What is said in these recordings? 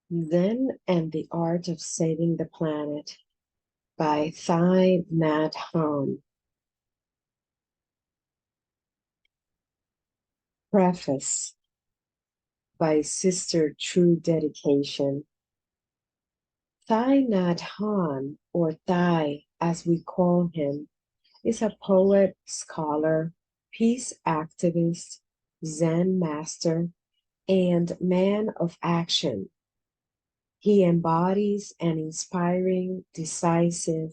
Zen and the Art of Saving the Planet by Thich Nhat Hanh. Preface by Sister True Dedication. Thich Nhat Hanh, or Thai as we call him, is a poet, scholar, peace activist, Zen master, and man of action. He embodies an inspiring, decisive,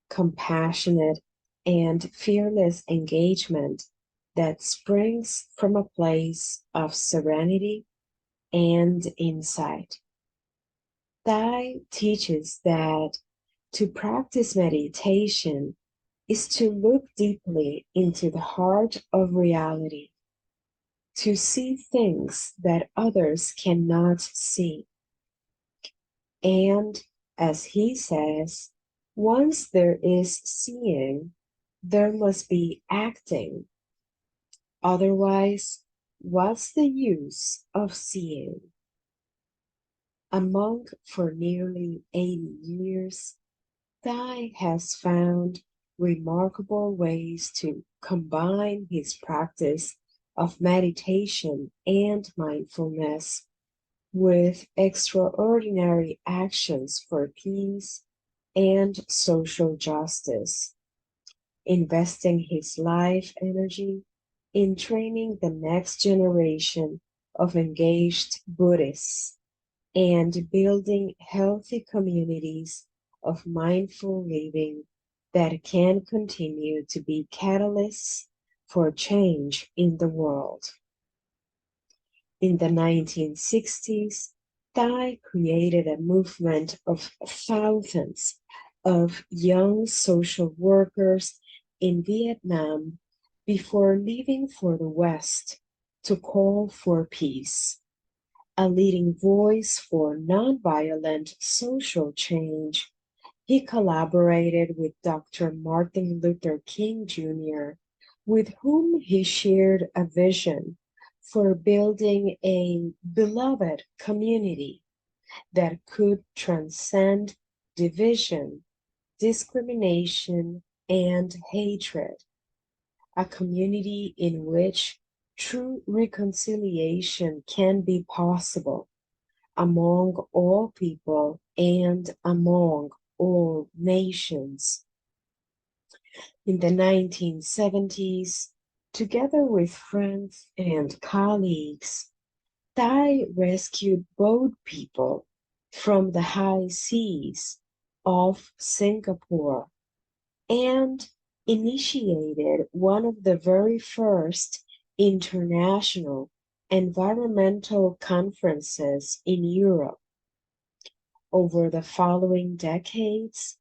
compassionate, and fearless engagement that springs from a place of serenity and insight. Thai teaches that to practice meditation is to look deeply into the heart of reality, to see things that others cannot see. And as he says, once there is seeing, there must be acting. Otherwise, what's the use of seeing? A monk for nearly 80 years, Thai has found remarkable ways to combine his practice of meditation and mindfulness with extraordinary actions for peace and social justice, investing his life energy in training the next generation of engaged Buddhists and building healthy communities of mindful living that can continue to be catalysts for change in the world. In the 1960s, Thai created a movement of thousands of young social workers in Vietnam before leaving for the West to call for peace. A leading voice for nonviolent social change, he collaborated with Dr. Martin Luther King Jr., with whom he shared a vision for building a beloved community that could transcend division, discrimination, and hatred. A community in which true reconciliation can be possible among all people and among all nations. In the 1970s, together with friends and colleagues, Thai rescued boat people from the high seas off Singapore and initiated one of the very first international environmental conferences in Europe. Over the following decades,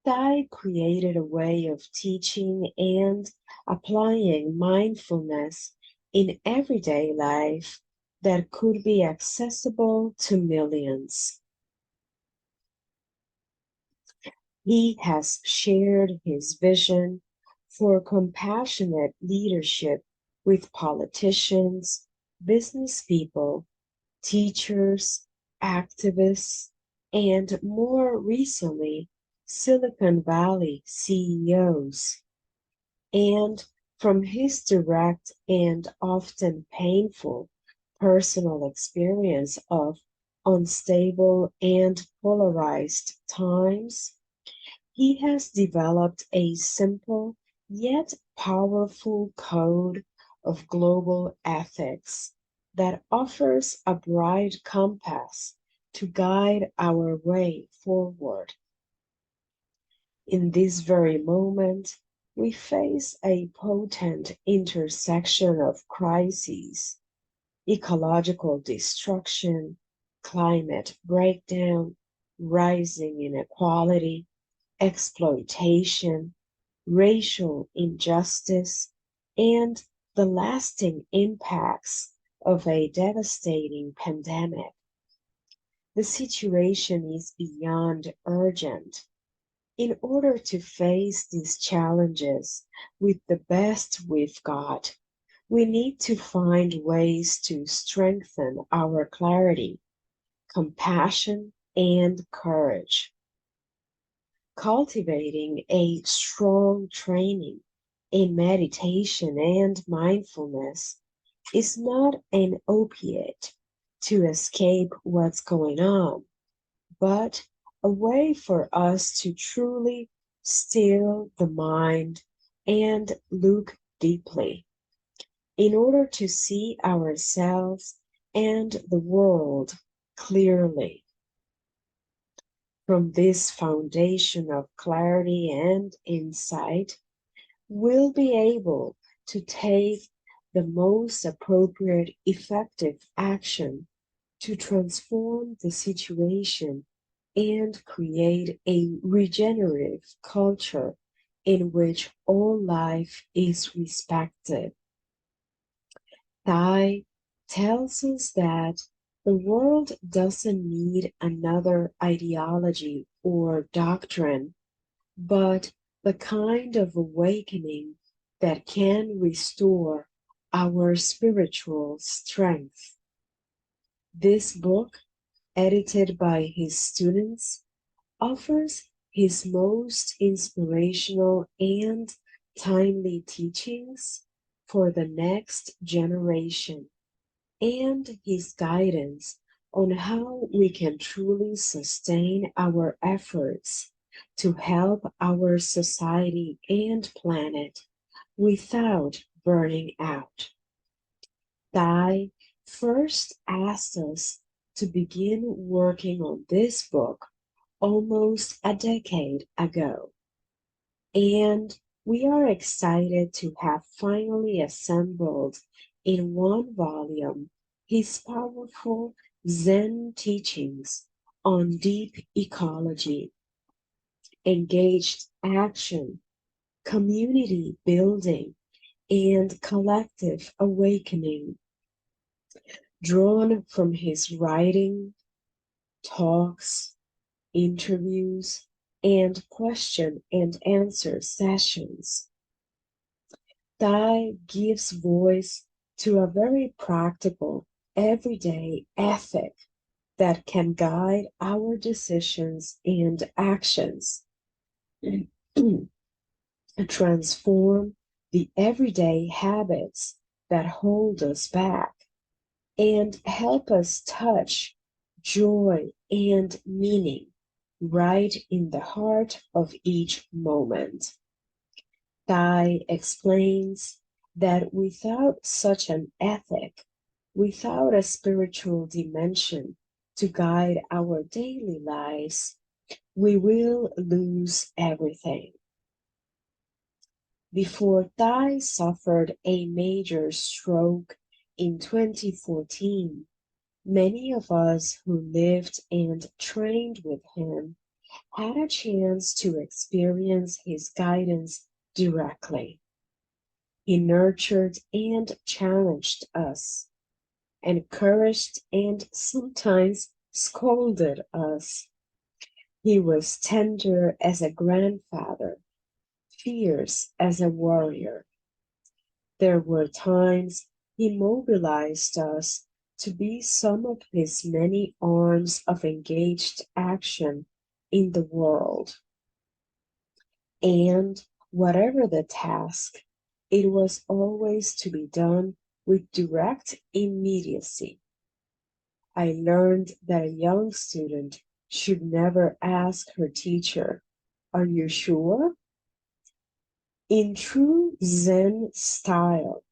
Thai created a way of teaching and applying mindfulness in everyday life that could be accessible to millions. He has shared his vision for compassionate leadership with politicians, business people, teachers, activists, and more recently, Silicon Valley CEOs. And from his direct and often painful personal experience of unstable and polarized times, he has developed a simple yet powerful code of global ethics that offers a bright compass to guide our way forward. In this very moment, we face a potent intersection of crises: ecological destruction, climate breakdown, rising inequality, exploitation, racial injustice, and the lasting impacts of a devastating pandemic. The situation is beyond urgent. In order to face these challenges with the best we've got, we need to find ways to strengthen our clarity, compassion, and courage. Cultivating a strong training in meditation and mindfulness is not an opiate to escape what's going on, but a way for us to truly still the mind and look deeply in order to see ourselves and the world clearly. From this foundation of clarity and insight, we'll be able to take the most appropriate, effective action to transform the situation and create a regenerative culture in which all life is respected. Thai tells us that the world doesn't need another ideology or doctrine, but the kind of awakening that can restore our spiritual strength. This book, edited by his students, offers his most inspirational and timely teachings for the next generation and his guidance on how we can truly sustain our efforts to help our society and planet without burning out. Thai first asked us to begin working on this book almost a decade ago, and we are excited to have finally assembled in one volume his powerful Zen teachings on deep ecology, engaged action, community building, and collective awakening, drawn from his writing, talks, interviews, and question and answer sessions. Thai gives voice to a very practical, everyday ethic that can guide our decisions and actions, transform the everyday habits that hold us back, and help us touch joy and meaning right in the heart of each moment. Thai explains that without such an ethic, without a spiritual dimension to guide our daily lives, we will lose everything. Before Thai suffered a major stroke in 2014, many of us who lived and trained with him had a chance to experience his guidance directly. He nurtured and challenged us, encouraged and sometimes scolded us. He was tender as a grandfather, fierce as a warrior. There were times he mobilized us to be some of his many arms of engaged action in the world. And whatever the task, it was always to be done with direct immediacy. I learned that a young student should never ask her teacher, "Are you sure?" In true Zen style,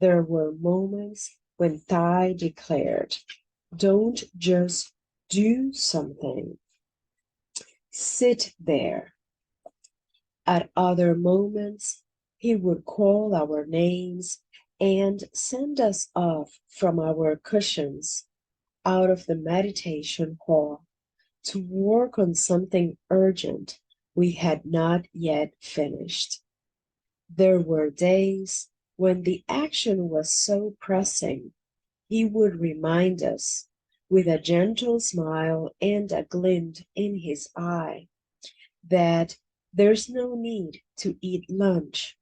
there were moments when Thai declared, "Don't just do something, sit there." At other moments, he would call our names and send us off from our cushions out of the meditation hall to work on something urgent we had not yet finished. There were days when the action was so pressing, he would remind us, with a gentle smile and a glint in his eye, that there's no need to eat lunch.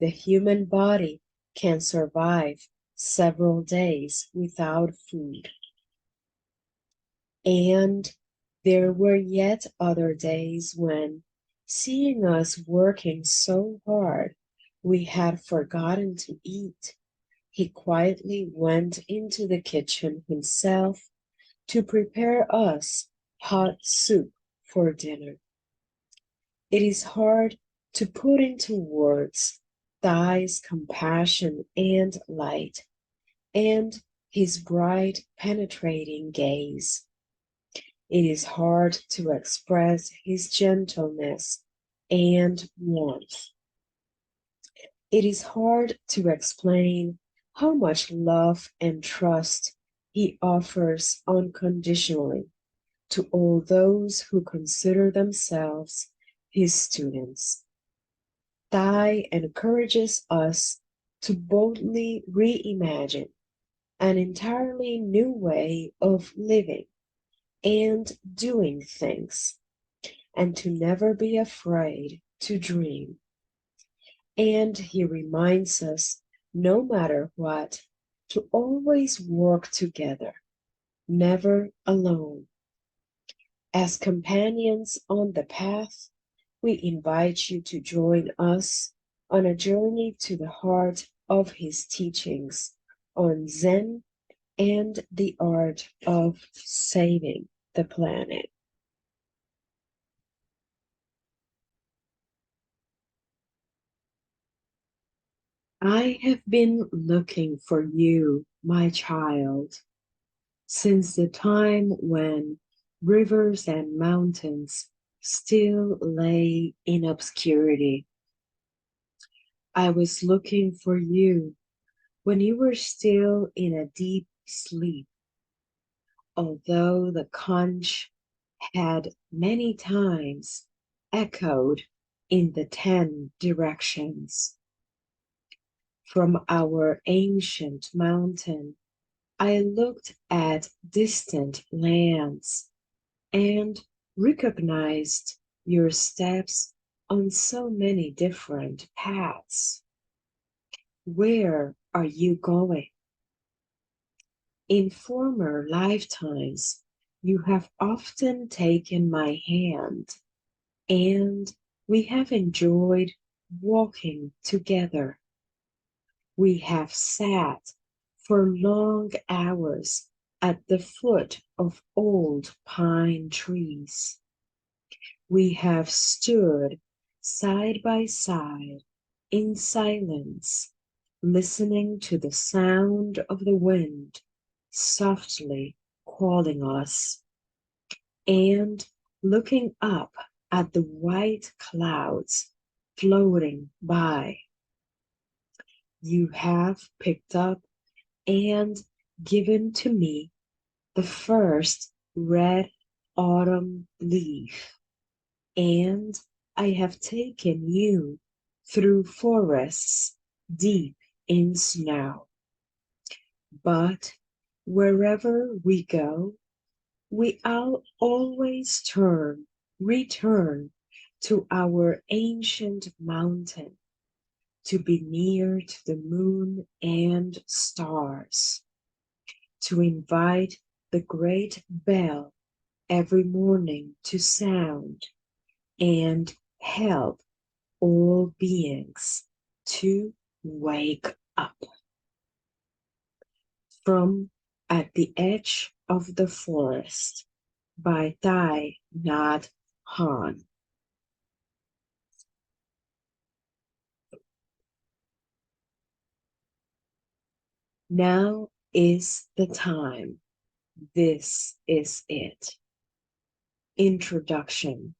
The human body can survive several days without food. And there were yet other days when, seeing us working so hard, we had forgotten to eat. He quietly went into the kitchen himself to prepare us hot soup for dinner. It is hard to put into words Thai's compassion and light, and his bright, penetrating gaze. It is hard to express his gentleness and warmth. It is hard to explain how much love and trust he offers unconditionally to all those who consider themselves his students. Thai encourages us to boldly reimagine an entirely new way of living and doing things, and to never be afraid to dream. And he reminds us, no matter what, to always work together, never alone. As companions on the path, we invite you to join us on a journey to the heart of his teachings on Zen and the art of saving the planet. I have been looking for you, my child, since the time when rivers and mountains still lay in obscurity. I was looking for you when you were still in a deep sleep, although the conch had many times echoed in the 10 directions. From our ancient mountain, I looked at distant lands and recognized your steps on so many different paths. Where are you going? In former lifetimes, you have often taken my hand, and we have enjoyed walking together. We have sat for long hours at the foot of old pine trees. We have stood side by side in silence, listening to the sound of the wind softly calling us, and looking up at the white clouds floating by. You have picked up and given to me the first red autumn leaf, and I have taken you through forests deep in snow. But wherever we go, we always return to our ancient mountain to be near to the moon and stars, to invite the great bell every morning to sound and help all beings to wake up. From At the Edge of the Forest by Thich Nhat Hanh. Now is the time. This is it. Introduction.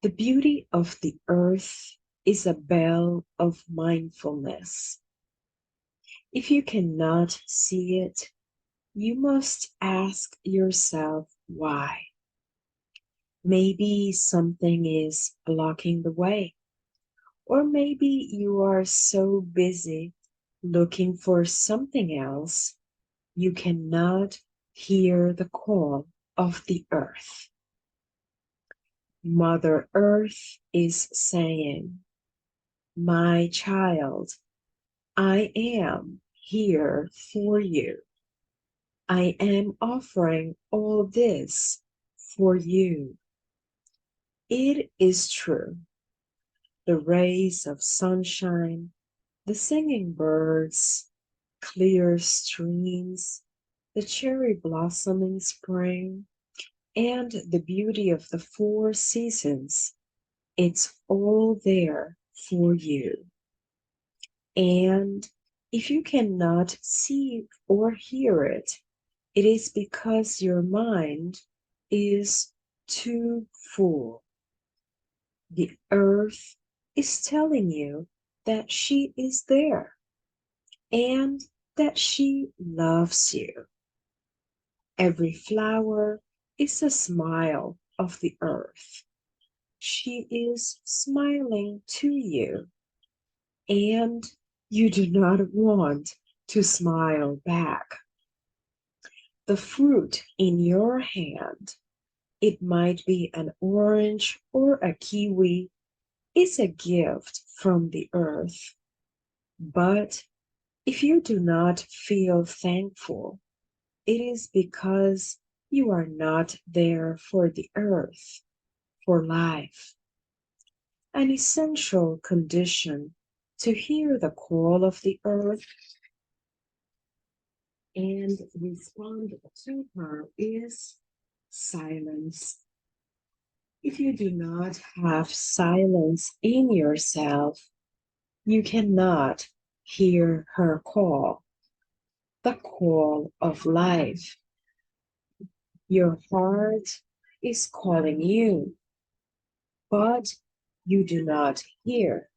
The beauty of the earth is a bell of mindfulness. If you cannot see it, you must ask yourself why. Maybe something is blocking the way, or maybe you are so busy looking for something else you cannot hear the call of the earth. Mother Earth is saying, my child, I am here for you. I am offering all this for you. It is true. The rays of sunshine, the singing birds, clear streams, the cherry blossoming spring, and the beauty of the four seasons, it's all there for you. And if you cannot see or hear it, it is because your mind is too full. The earth is telling you that she is there and that she loves you. Every flower is a smile of the earth. She is smiling to you, and you do not want to smile back. The fruit in your hand, it might be an orange or a kiwi, is a gift from the earth. But if you do not feel thankful, it is because you are not there for the earth, for life. An essential condition to hear the call of the earth and respond to her is silence. If you do not have silence in yourself, you cannot hear her call, the call of life. Your heart is calling you, but you do not hear.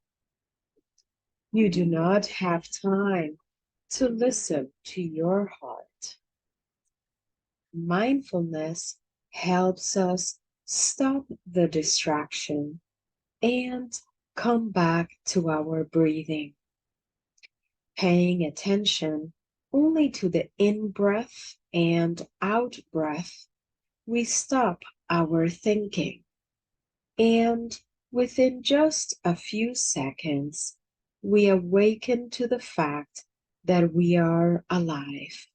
You do not have time to listen to your heart. Mindfulness helps us stop the distraction and come back to our breathing, paying attention only to the in-breath and out-breath. We stop our thinking, and within just a few seconds, we awaken to the fact that we are alive.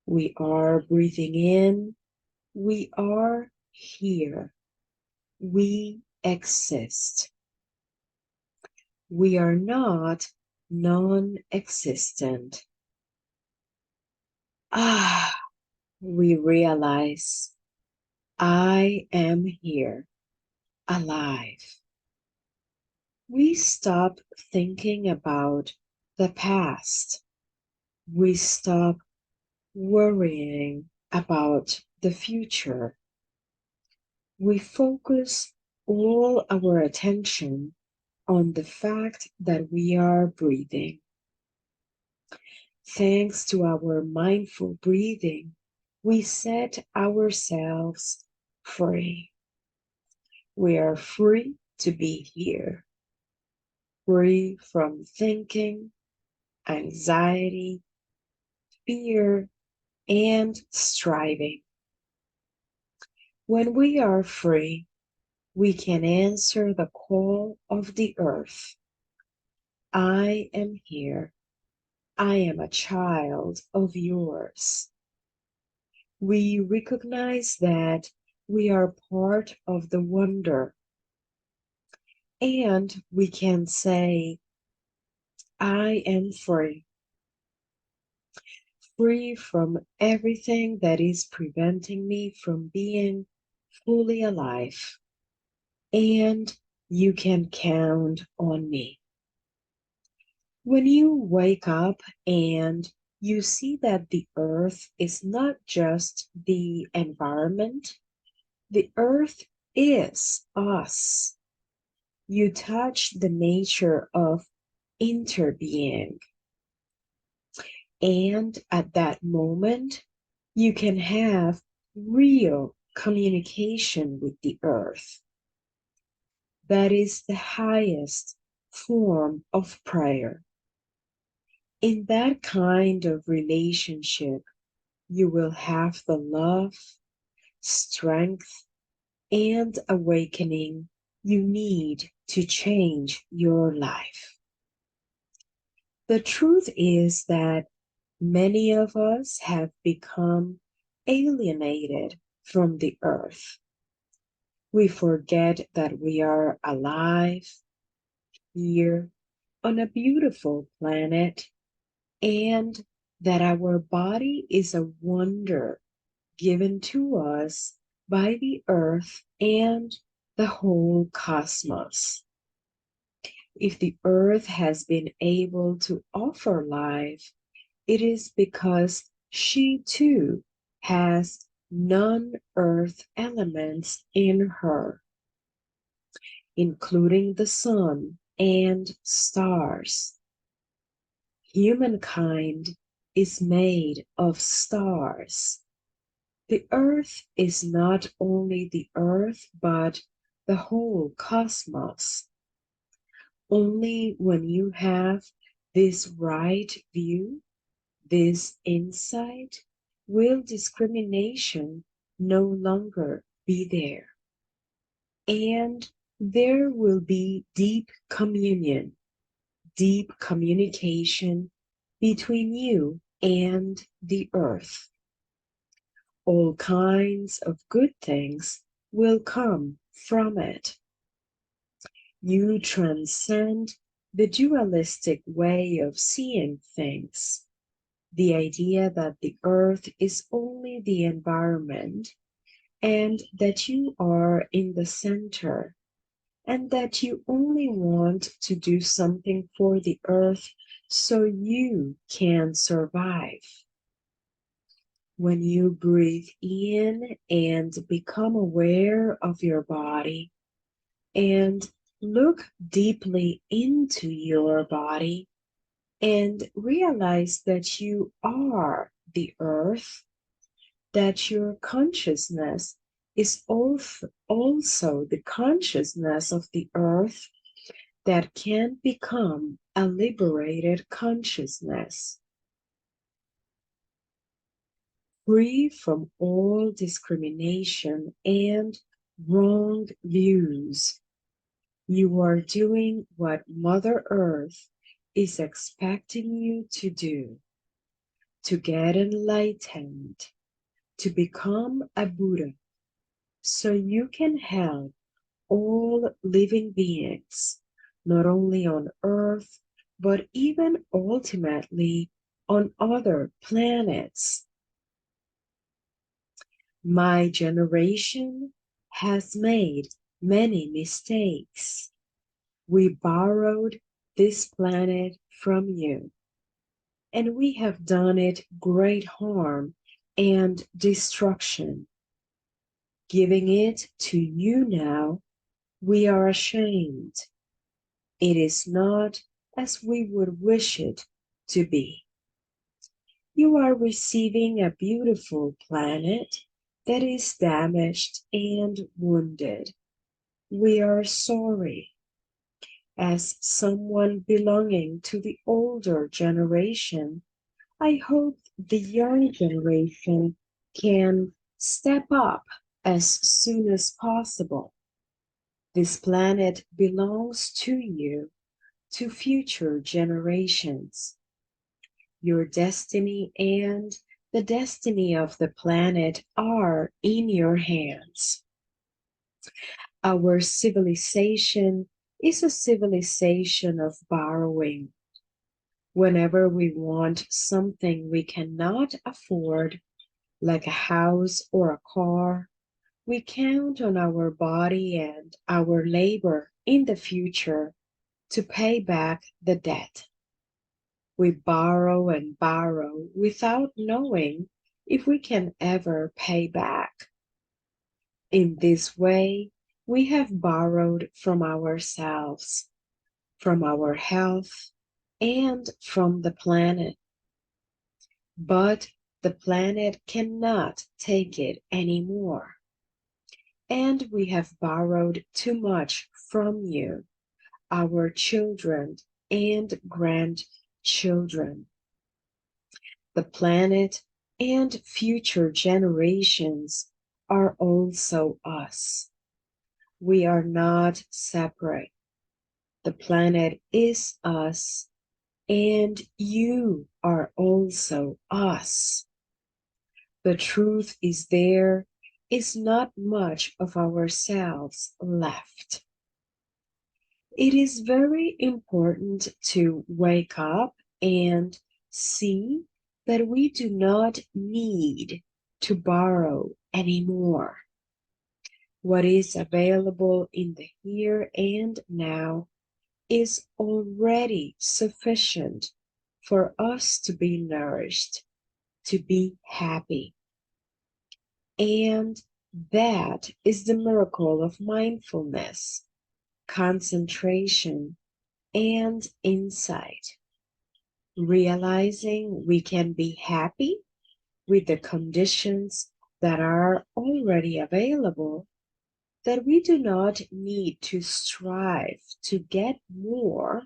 We are breathing in. We are here. We exist. We are not non-existent. We realize I am here, alive. We stop thinking about the past. We stop worrying about the future. We focus all our attention on the fact that we are breathing. Thanks to our mindful breathing, we set ourselves free. We are free to be here, free from thinking, anxiety, fear, and striving. When we are free, we can answer the call of the earth. I am here. I am a child of yours. We recognize that we are part of the wonder. And we can say, I am free. Free from everything that is preventing me from being fully alive. And you can count on me. When you wake up and you see that the earth is not just the environment, the earth is us. You touch the nature of interbeing. And at that moment, you can have real communication with the earth. That is the highest form of prayer. In that kind of relationship, you will have the love, strength, and awakening you need to change your life. The truth is that Many of us have become alienated from the earth. We forget that we are alive here on a beautiful planet and that our body is a wonder given to us by the earth and the whole cosmos. If the earth has been able to offer life, it is because she too has non-earth elements in her, including the sun and stars. Humankind is made of stars. The earth is not only the earth, but the whole cosmos. Only when you have this right view, this insight, will discrimination no longer be there. And there will be deep communion, deep communication between you and the earth. All kinds of good things will come from it. You transcend the dualistic way of seeing things, the idea that the earth is only the environment and that you are in the center and that you only want to do something for the earth so you can survive. When you breathe in and become aware of your body and look deeply into your body and realize that you are the earth, that your consciousness is also the consciousness of the earth that can become a liberated consciousness, free from all discrimination and wrong views. You are doing what Mother Earth is expecting you to do, to get enlightened, to become a Buddha, so you can help all living beings, not only on Earth, but even ultimately on other planets. My generation has made many mistakes. We borrowed this planet from you, and we have done it great harm and destruction. Giving it to you now, we are ashamed. It is not as we would wish it to be. You are receiving a beautiful planet that is damaged and wounded. We are sorry. As someone belonging to the older generation, I hope the young generation can step up as soon as possible. This planet belongs to you, to future generations. Your destiny and the destiny of the planet are in your hands. Our civilization is a civilization of borrowing. Whenever we want something we cannot afford, like a house or a car, we count on our body and our labor in the future to pay back the debt. We borrow and borrow without knowing if we can ever pay back. In this way, we have borrowed from ourselves, from our health, and from the planet. But the planet cannot take it anymore. And we have borrowed too much from you, our children and grandchildren. The planet and future generations are also us. We are not separate. The planet is us, and you are also us. The truth is there is not much of ourselves left. It is very important to wake up and see that we do not need to borrow anymore. What is available in the here and now is already sufficient for us to be nourished, to be happy. And that is the miracle of mindfulness, concentration, and insight. Realizing we can be happy with the conditions that are already available, that we do not need to strive to get more,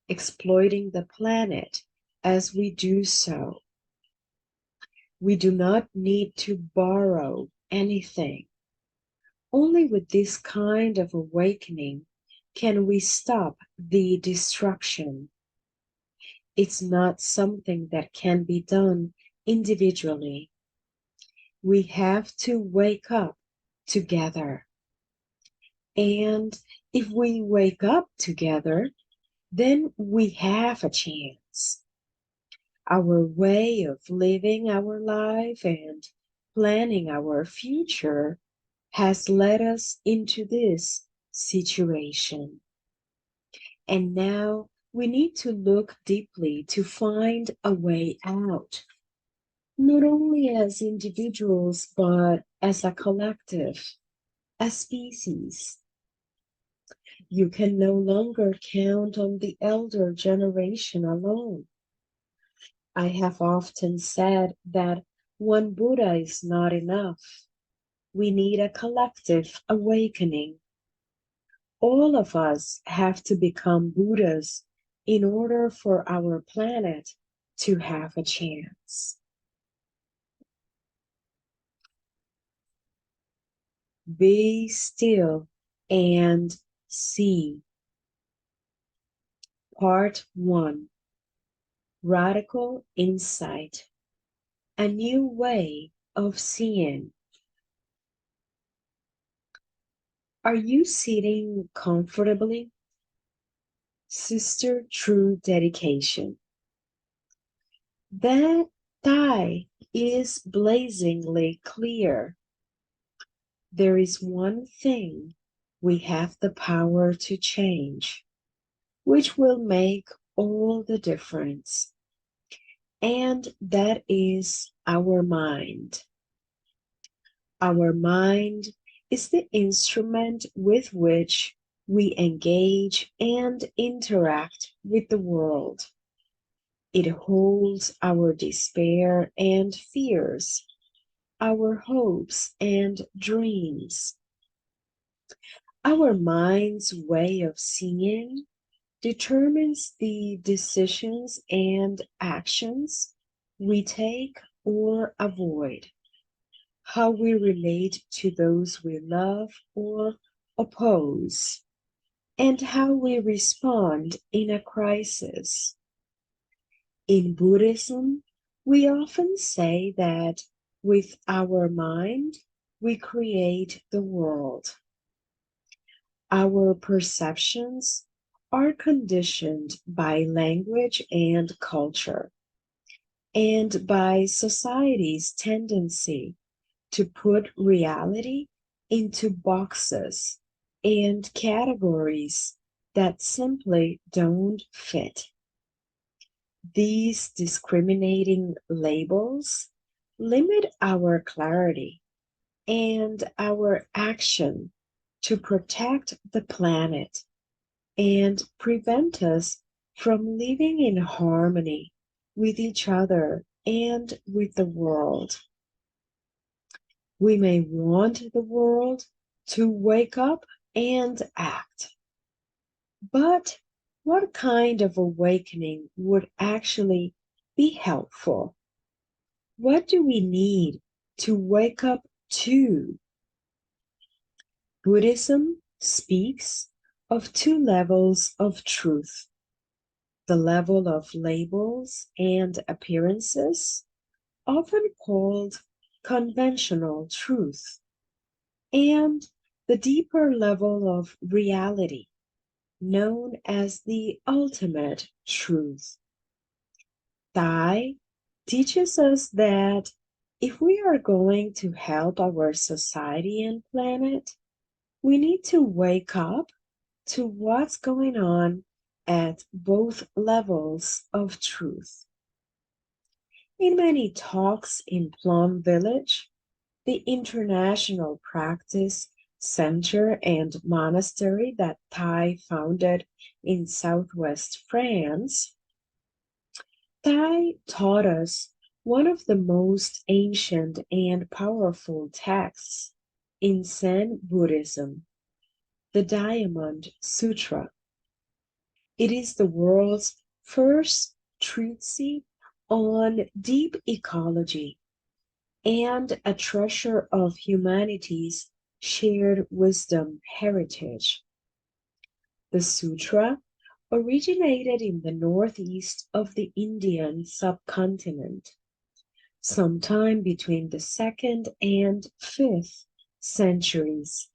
exploiting the planet as we do so. We do not need to borrow anything. Only with this kind of awakening can we stop the destruction. It's not something that can be done individually. We have to wake up together. And if we wake up together, then we have a chance. Our way of living our life and planning our future has led us into this situation. And now we need to look deeply to find a way out, not only as individuals, but as a collective, a species. You can no longer count on the elder generation alone. I have often said that one Buddha is not enough. We need a collective awakening. All of us have to become Buddhas in order for our planet to have a chance. Be still and see. Part 1. Radical Insight. A new way of seeing. Are you sitting comfortably? Sister True Dedication. That thigh is blazingly clear. There is one thing we have the power to change, which will make all the difference, and that is our mind. Our mind is the instrument with which we engage and interact with the world. It holds our despair and fears, our hopes and dreams. Our mind's way of seeing determines the decisions and actions we take or avoid, how we relate to those we love or oppose, and how we respond in a crisis. In Buddhism, we often say that with our mind, we create the world. Our perceptions are conditioned by language and culture, and by society's tendency to put reality into boxes and categories that simply don't fit. These discriminating labels limit our clarity and our action to protect the planet and prevent us from living in harmony with each other and with the world. We may want the world to wake up and act, but what kind of awakening would actually be helpful? What do we need to wake up to? Buddhism speaks of two levels of truth. the level of labels and appearances, often called conventional truth, and the deeper level of reality, known as the ultimate truth. Thai teaches us that if we are going to help our society and planet, we need to wake up to what's going on at both levels of truth. In many talks in Plum Village, the international practice center and monastery that Thai founded in southwest France, Thai taught us one of the most ancient and powerful texts in Zen Buddhism, the Diamond Sutra. It is the world's first treatise on deep ecology and a treasure of humanity's shared wisdom heritage. The sutra originated in the northeast of the Indian subcontinent, sometime between the 2nd and 5th centuries.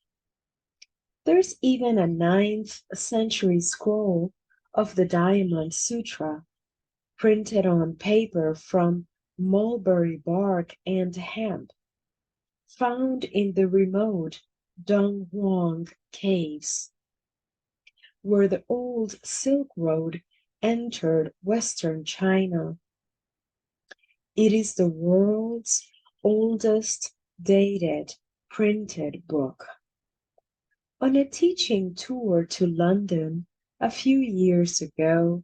There's even a 9th century scroll of the Diamond Sutra printed on paper from mulberry bark and hemp, found in the remote Donghuang caves, where the old Silk Road entered western China. It is the world's oldest dated printed book. On a teaching tour to London a few years ago,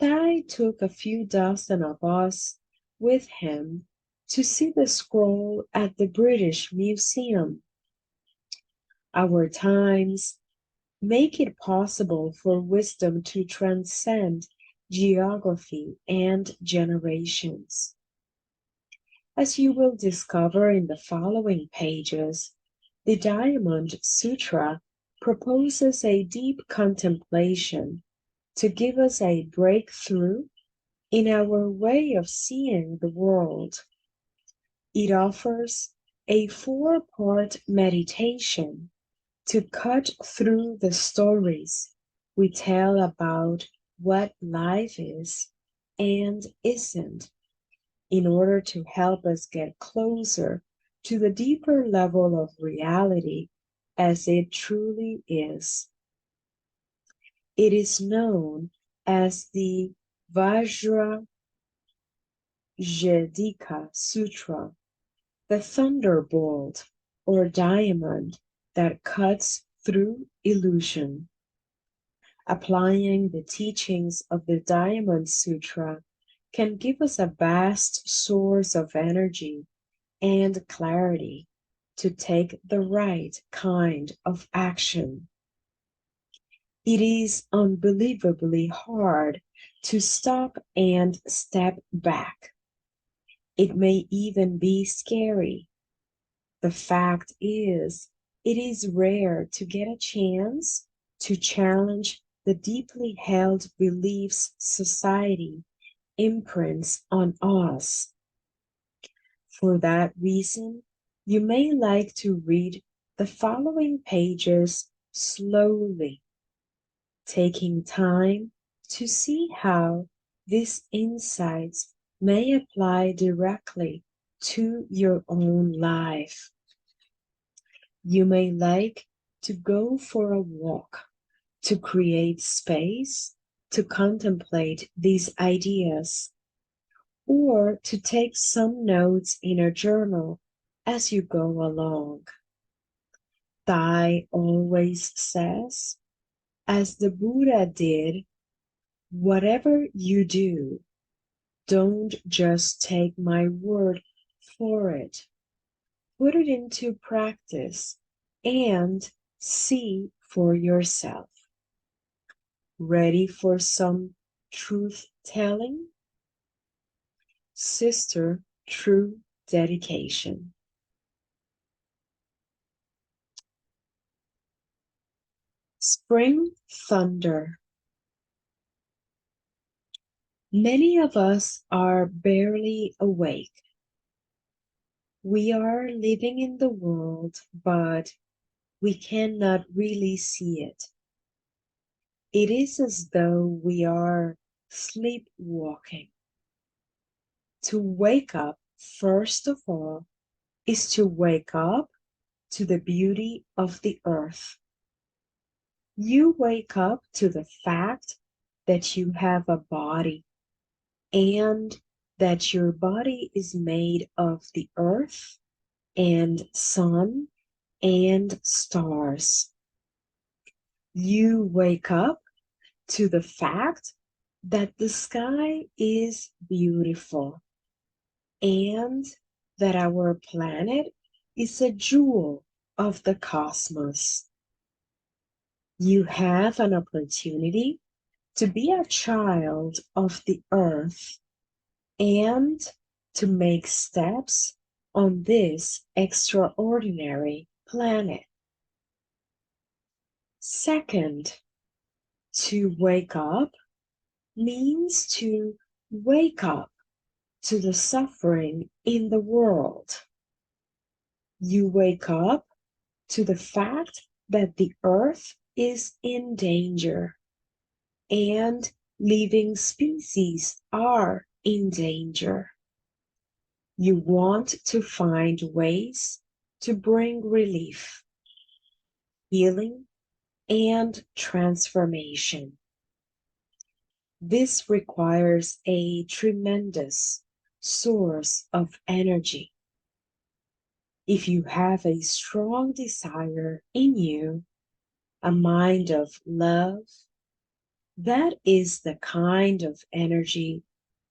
Thai took a few dozen of us with him to see the scroll at the British Museum. Our times make it possible for wisdom to transcend geography and generations. As you will discover in the following pages, the Diamond Sutra proposes a deep contemplation to give us a breakthrough in our way of seeing the world. It offers a four-part meditation to cut through the stories we tell about what life is and isn't, in order to help us get closer to the deeper level of reality as it truly is. It is known as the Vajra Jedika Sutra, the thunderbolt or diamond that cuts through illusion. Applying the teachings of the Diamond Sutra can give us a vast source of energy and clarity to take the right kind of action. It is unbelievably hard to stop and step back. It may even be scary. The fact is, it is rare to get a chance to challenge the deeply held beliefs society imprints on us. For that reason, you may like to read the following pages slowly, taking time to see how these insights may apply directly to your own life. You may like to go for a walk to create space to contemplate these ideas, or to take some notes in a journal as you go along. Thai always says, as the Buddha did, whatever you do, don't just take my word for it. Put it into practice and see for yourself. Ready for some truth telling? Sister, true dedication. Spring thunder. Many of us are barely awake. We are living in the world, but we cannot really see it. It is as though we are sleepwalking. To wake up, first of all, is to wake up to the beauty of the earth. You wake up to the fact that you have a body and that your body is made of the earth and sun and stars. You wake up to the fact that the sky is beautiful and that our planet is a jewel of the cosmos. You have an opportunity to be a child of the earth and to make steps on this extraordinary planet. Second, to wake up means to wake up to the suffering in the world. You wake up to the fact that the earth is in danger and living species are in danger. You want to find ways to bring relief, healing, and transformation. This requires a tremendous source of energy. If you have a strong desire in you, a mind of love, that is the kind of energy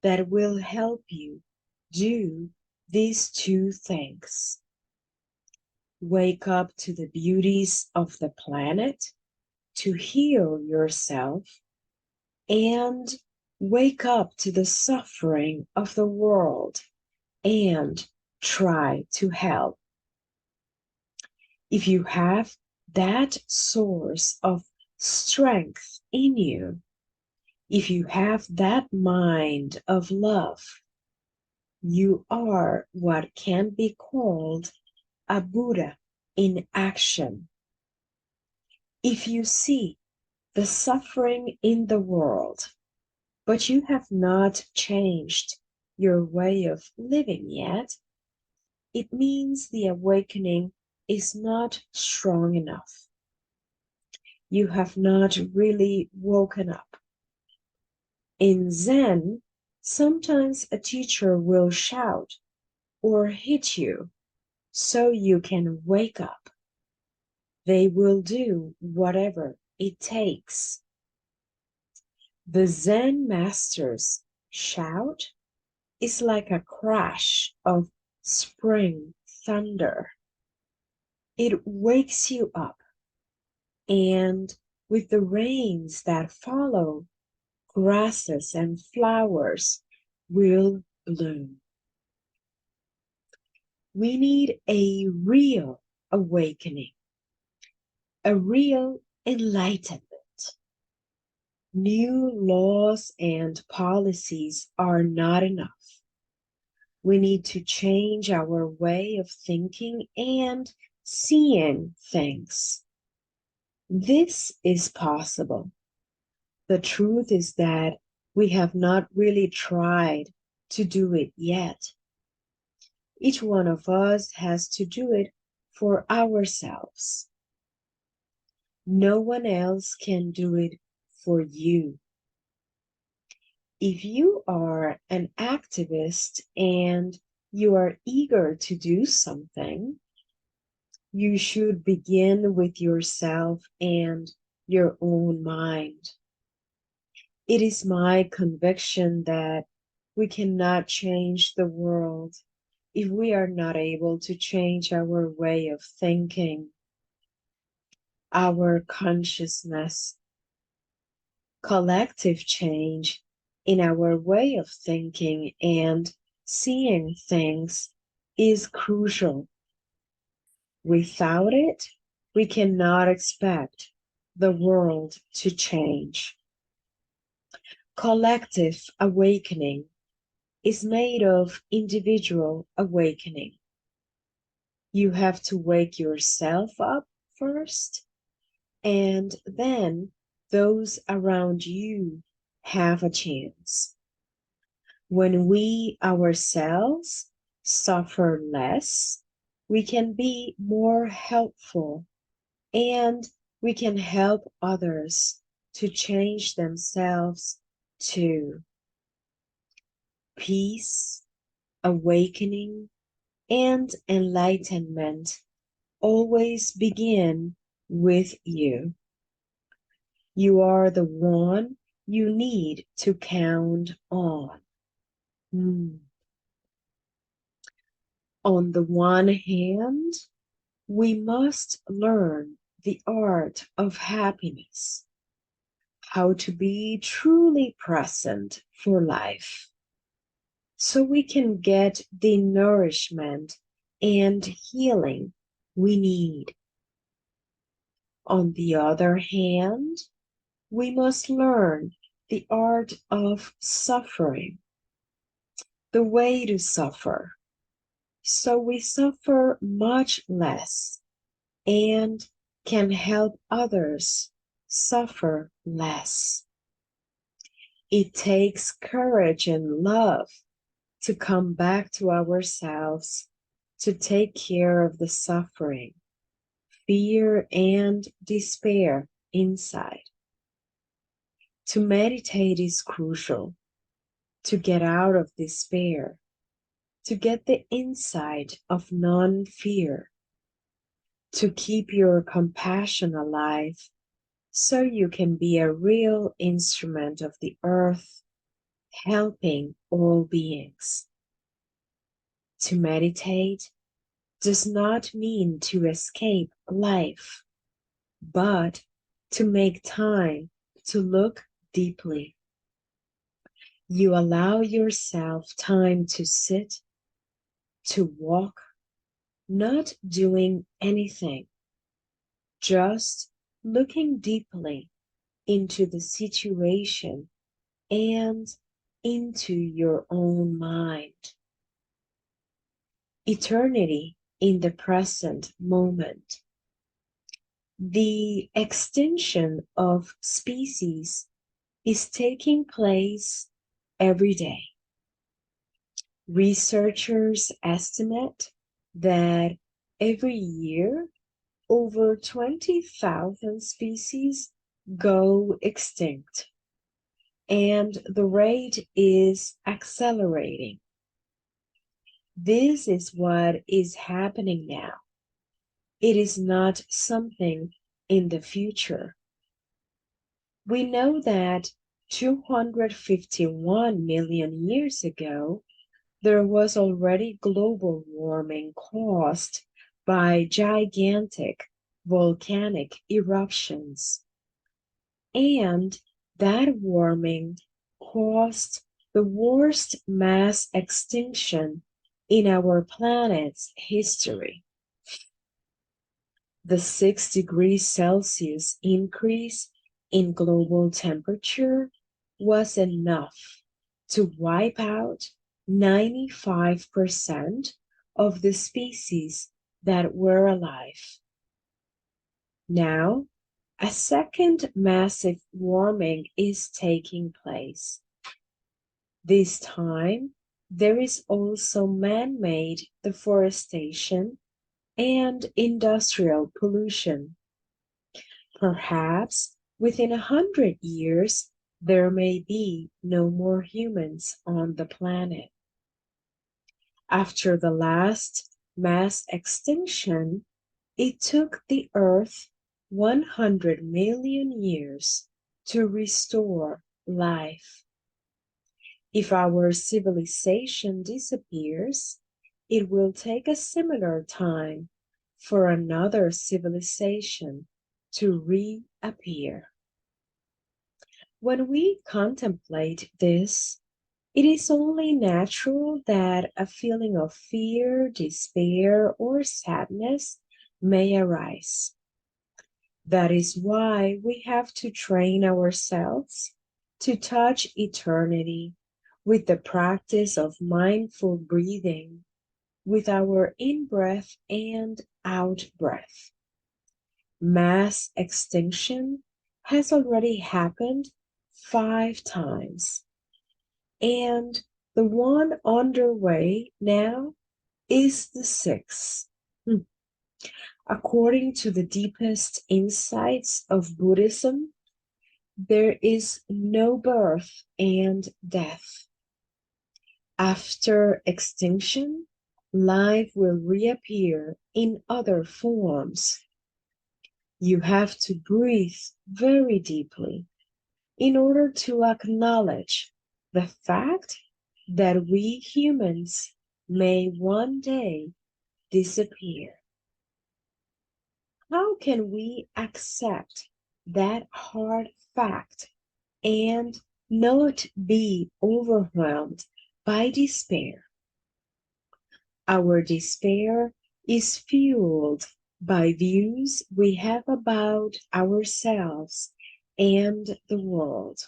that will help you do these two things. Wake up to the beauties of the planet to heal yourself, and wake up to the suffering of the world and try to help. If you have that source of strength in you, if you have that mind of love, you are what can be called a Buddha in action. If you see the suffering in the world, but you have not changed your way of living yet, it means the awakening is not strong enough. You have not really woken up. In Zen, sometimes a teacher will shout or hit you so you can wake up. They will do whatever it takes. The Zen master's shout is like a crash of spring thunder. It wakes you up, and with the rains that follow, grasses and flowers will bloom. We need a real awakening, a real enlightenment. New laws and policies are not enough. We need to change our way of thinking and seeing things. This is possible. The truth is that we have not really tried to do it yet. Each one of us has to do it for ourselves. No one else can do it for you. If you are an activist and you are eager to do something, you should begin with yourself and your own mind. It is my conviction that we cannot change the world if we are not able to change our way of thinking, our consciousness. Collective change in our way of thinking and seeing things is crucial. Without it, we cannot expect the world to change. Collective awakening is made of individual awakening. You have to wake yourself up first, and then those around you have a chance. When we ourselves suffer less, we can be more helpful and we can help others to change themselves too. Peace, awakening, and enlightenment always begin with you. You are the one you need to count on. On the one hand, we must learn the art of happiness, how to be truly present for life, so we can get the nourishment and healing we need. On the other hand, we must learn the art of suffering, the way to suffer, so we suffer much less and can help others suffer less. It takes courage and love to come back to ourselves, to take care of the suffering, fear, and despair inside. To meditate is crucial to get out of despair, to get the insight of non-fear, to keep your compassion alive so you can be a real instrument of the earth, helping all beings. To meditate does not mean to escape life, but to make time to look deeply. You allow yourself time to sit, to walk, not doing anything, just looking deeply into the situation and into your own mind. Eternity in the present moment. The extinction of species is taking place every day. Researchers estimate that every year over 20,000 species go extinct, and the rate is accelerating. This is what is happening now. It is not something in the future. We know that 251 million years ago, there was already global warming caused by gigantic volcanic eruptions. And that warming caused the worst mass extinction in our planet's history. The 6 degrees Celsius increase in global temperature was enough to wipe out 95% of the species that were alive. Now, a second massive warming is taking place. This time, there is also man-made deforestation and industrial pollution. Perhaps within 100 years, there may be no more humans on the planet. After the last mass extinction, it took the Earth 100 million years to restore life. If our civilization disappears, it will take a similar time for another civilization to reappear. When we contemplate this, it is only natural that a feeling of fear, despair, or sadness may arise. That is why we have to train ourselves to touch eternity with the practice of mindful breathing with our in-breath and out-breath. Mass extinction has already happened 5 times, and the one underway now is the 6th. According to the deepest insights of Buddhism, there is no birth and death. After extinction, life will reappear in other forms. You have to breathe very deeply in order to acknowledge the fact that we humans may one day disappear. How can we accept that hard fact and not be overwhelmed by despair? Our despair is fueled by views we have about ourselves and the world.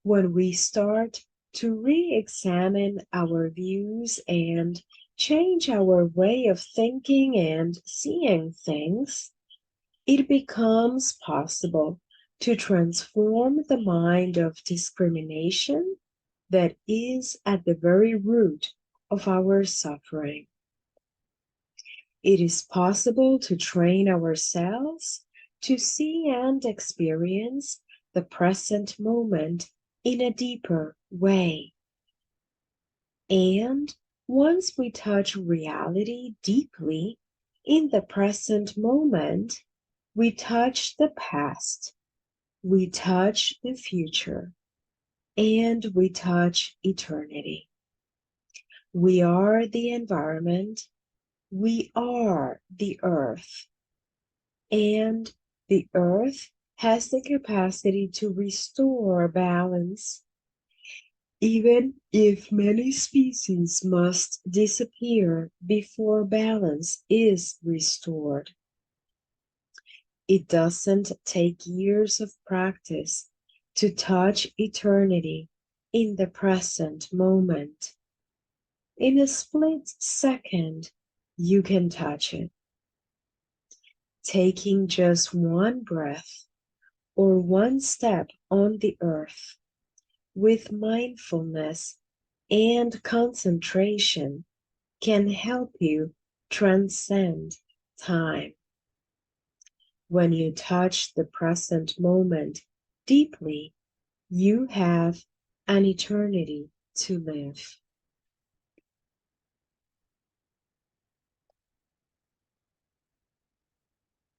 When we start to re-examine our views and change our way of thinking and seeing things, it becomes possible to transform the mind of discrimination that is at the very root of our suffering. It is possible to train ourselves to see and experience the present moment in a deeper way. And once we touch reality deeply in the present moment, we touch the past, we touch the future, and we touch eternity. We are the environment, we are the earth, and the earth has the capacity to restore balance. Even if many species must disappear before balance is restored. It doesn't take years of practice to touch eternity in the present moment. In a split second, you can touch it. Taking just one breath or one step on the earth with mindfulness and concentration can help you transcend time. When you touch the present moment deeply, you have an eternity to live.